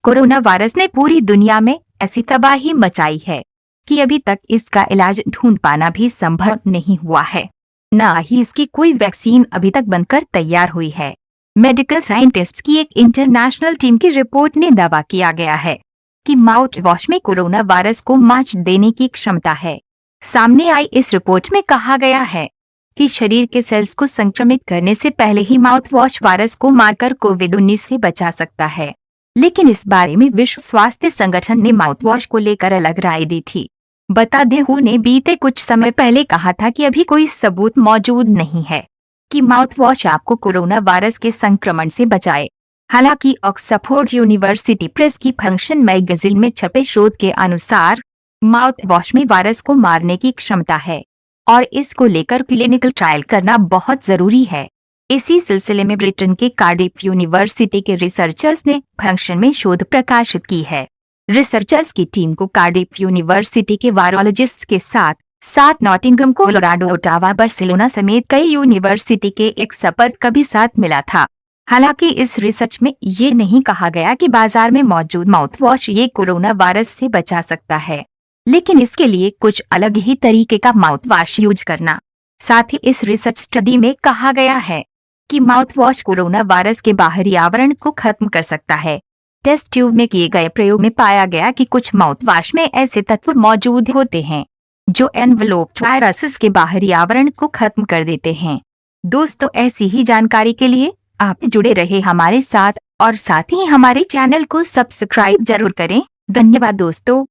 Corona virus ने पूरी दुनिया में ऐसी तबाही मचाई है कि अभी तक इसका इलाज ढूंढ पाना भी संभव नहीं हुआ है। न ही इसकी कोई वैक्सीन अभी तक बनकर तैयार हुई है। मेडिकल साइंटिस्ट्स की एक इंटरनेशनल टीम की रिपोर्ट ने दावा किया गया है कि माउथ वॉश में कोरोना वायरस को मात देने की क्षमता है। सामने आई इस रिपोर्ट में कहा गया है कि शरीर के सेल्स को संक्रमित करने से पहले ही माउथ वॉश वायरस को मारकर कोविड-19 से बचा सकता है। लेकिन इस बारे में विश्व स्वास्थ्य संगठन ने माउथ वॉश को लेकर अलग राय दी थी। बता दें, WHO ने बीते कुछ समय पहले कहा था कि अभी कोई सबूत मौजूद नहीं है कि माउथ वॉश आपको कोरोना वायरस के संक्रमण से बचाए। हालांकि ऑक्सफोर्ड यूनिवर्सिटी प्रेस की फंक्शन मैगजीन में छपे शोध के अनुसार माउथ वॉश में वायरस को मारने की क्षमता है और इसको लेकर क्लिनिकल ट्रायल करना बहुत जरूरी है। इसी सिलसिले में ब्रिटेन के कार्डिफ यूनिवर्सिटी के रिसर्चर्स ने फंक्शन में शोध प्रकाशित की है। रिसर्चर्स की टीम को कार्डिफ यूनिवर्सिटी के वायरोलॉजिस्ट के साथ नॉटिंघम, कोलोराडो, ओटावा, बार्सिलोना समेत कई यूनिवर्सिटी के एक्सपर्ट का भी साथ मिला था। हालांकि इस रिसर्च में ये नहीं कहा गया कि बाजार में मौजूद माउथ वॉश ये कोरोना वायरस से बचा सकता है, लेकिन इसके लिए कुछ अलग ही तरीके का माउथ वॉश यूज करना। साथ ही इस रिसर्च स्टडी में कहा गया है कि माउथ वॉश कोरोना वायरस के बाहरी आवरण को खत्म कर सकता है। टेस्ट ट्यूब में किए गए प्रयोग में पाया गया कि कुछ माउथ वॉश में ऐसे तत्व मौजूद होते हैं जो एनवेलोप्ड वायरसेस के बाहरी आवरण को खत्म कर देते हैं। दोस्तों, ऐसी ही जानकारी के लिए आप जुड़े रहे हमारे साथ और साथ ही हमारे चैनल को सब्सक्राइब जरूर करें। धन्यवाद दोस्तों।